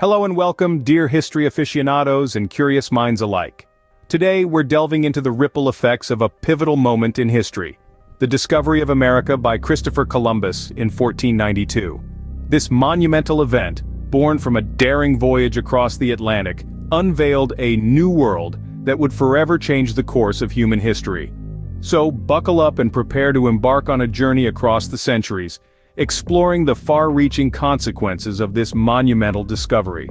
Hello and welcome, dear history aficionados and curious minds alike. Today we're delving into the ripple effects of a pivotal moment in history, the discovery of America by Christopher Columbus in 1492. This monumental event, born from a daring voyage across the Atlantic, unveiled a new world that would forever change the course of human history. So buckle up and prepare to embark on a journey across the centuries, exploring the far-reaching consequences of this monumental discovery.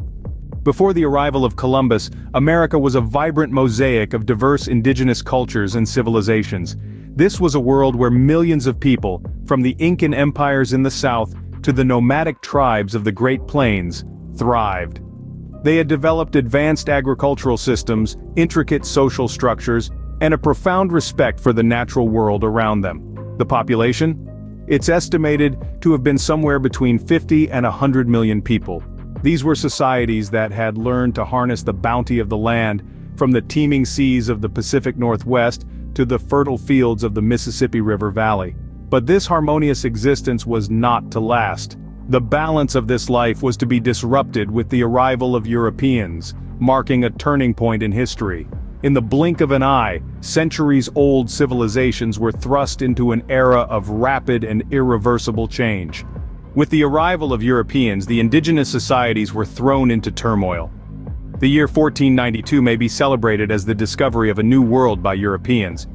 Before the arrival of Columbus, America was a vibrant mosaic of diverse indigenous cultures and civilizations. This was a world where millions of people, from the Incan empires in the south to the nomadic tribes of the Great Plains, thrived. They had developed advanced agricultural systems, intricate social structures, and a profound respect for the natural world around them. The population? It's estimated to have been somewhere between 50 and 100 million people. These were societies that had learned to harness the bounty of the land, from the teeming seas of the Pacific Northwest to the fertile fields of the Mississippi River Valley. But this harmonious existence was not to last. The balance of this life was to be disrupted with the arrival of Europeans, marking a turning point in history. In the blink of an eye, centuries-old civilizations were thrust into an era of rapid and irreversible change. With the arrival of Europeans, the indigenous societies were thrown into turmoil. The year 1492 may be celebrated as the discovery of a new world by Europeans.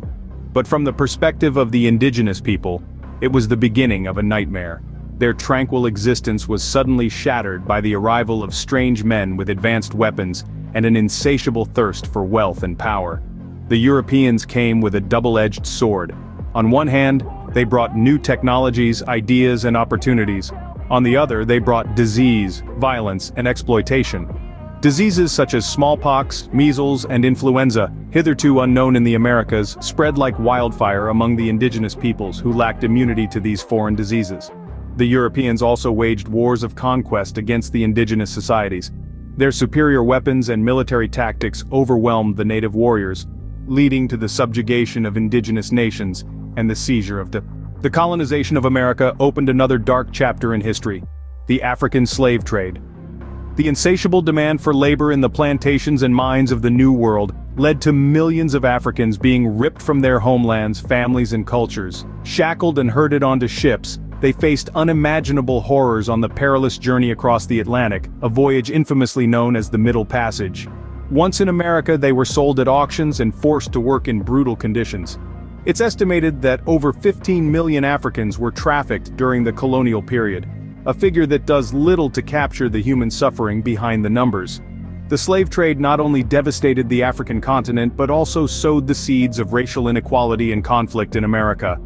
But from the perspective of the indigenous people, it was the beginning of a nightmare. Their tranquil existence was suddenly shattered by the arrival of strange men with advanced weapons and an insatiable thirst for wealth and power. The Europeans came with a double-edged sword. On one hand, they brought new technologies, ideas, and opportunities. On the other, they brought disease, violence, and exploitation. Diseases such as smallpox, measles, and influenza, hitherto unknown in the Americas, spread like wildfire among the indigenous peoples who lacked immunity to these foreign diseases. The Europeans also waged wars of conquest against the indigenous societies. Their superior weapons and military tactics overwhelmed the native warriors, leading to the subjugation of indigenous nations and the seizure of the colonization of America opened another dark chapter in history: the African slave trade. The insatiable demand for labor in the plantations and mines of the New World led to millions of Africans being ripped from their homelands, families, and cultures. Shackled and herded onto ships, they faced unimaginable horrors on the perilous journey across the Atlantic, a voyage infamously known as the Middle Passage. Once in America, they were sold at auctions and forced to work in brutal conditions. It's estimated that over 15 million Africans were trafficked during the colonial period, a figure that does little to capture the human suffering behind the numbers. The slave trade not only devastated the African continent but also sowed the seeds of racial inequality and conflict in America.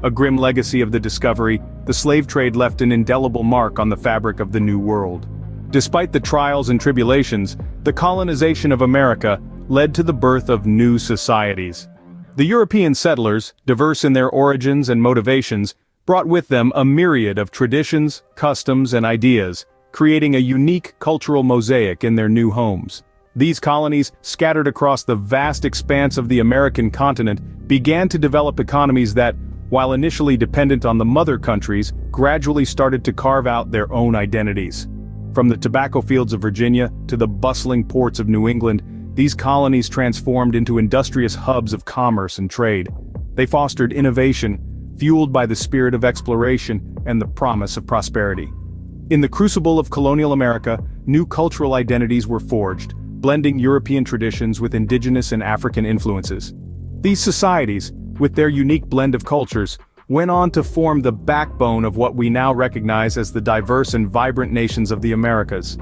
A grim legacy of the discovery, the slave trade left an indelible mark on the fabric of the New World. Despite the trials and tribulations, the colonization of America led to the birth of new societies. The European settlers, diverse in their origins and motivations, brought with them a myriad of traditions, customs, and ideas, creating a unique cultural mosaic in their new homes. These colonies, scattered across the vast expanse of the American continent, began to develop economies that, while initially dependent on the mother countries, gradually started to carve out their own identities. From the tobacco fields of Virginia to the bustling ports of New England, these colonies transformed into industrious hubs of commerce and trade. They fostered innovation, fueled by the spirit of exploration and the promise of prosperity. In the crucible of colonial America, new cultural identities were forged, blending European traditions with indigenous and African influences. These societies, with their unique blend of cultures, went on to form the backbone of what we now recognize as the diverse and vibrant nations of the Americas.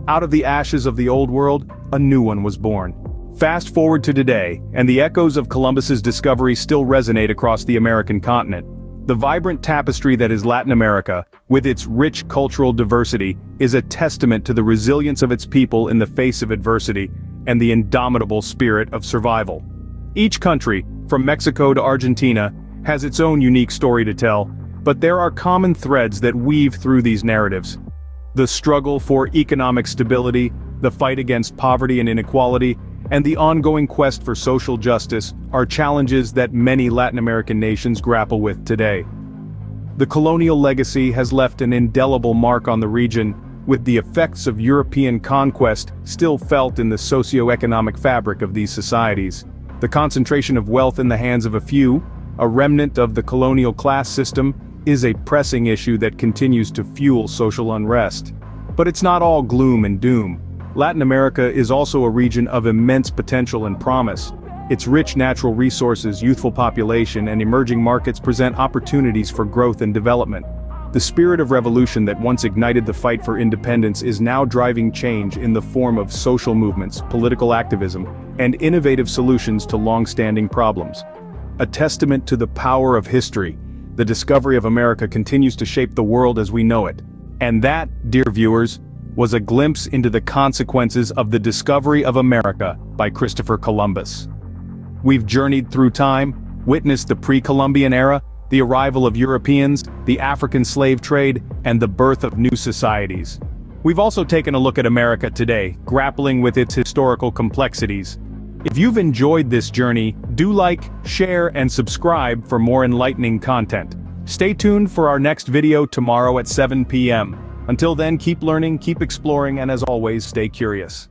Out of the ashes of the old world, a new one was born. Fast forward to today, and the echoes of Columbus's discovery still resonate across the American continent. The vibrant tapestry that is Latin America, with its rich cultural diversity, is a testament to the resilience of its people in the face of adversity and the indomitable spirit of survival. Each country, from Mexico to Argentina, has its own unique story to tell, but there are common threads that weave through these narratives. The struggle for economic stability, the fight against poverty and inequality, and the ongoing quest for social justice are challenges that many Latin American nations grapple with today. The colonial legacy has left an indelible mark on the region, with the effects of European conquest still felt in the socio-economic fabric of these societies. The concentration of wealth in the hands of a few, a remnant of the colonial class system, is a pressing issue that continues to fuel social unrest. But it's not all gloom and doom. Latin America is also a region of immense potential and promise. Its rich natural resources, youthful population, and emerging markets present opportunities for growth and development. The spirit of revolution that once ignited the fight for independence is now driving change in the form of social movements, political activism, and innovative solutions to long-standing problems. A testament to the power of history, the discovery of America continues to shape the world as we know it. And that, dear viewers, was a glimpse into the consequences of the discovery of America by Christopher Columbus. We've journeyed through time, witnessed the pre-Columbian era, the arrival of Europeans, the African slave trade, and the birth of new societies. We've also taken a look at America today, grappling with its historical complexities. If you've enjoyed this journey, do like, share, and subscribe for more enlightening content. Stay tuned for our next video tomorrow at 7 p.m. Until then, keep learning, keep exploring, and as always, stay curious.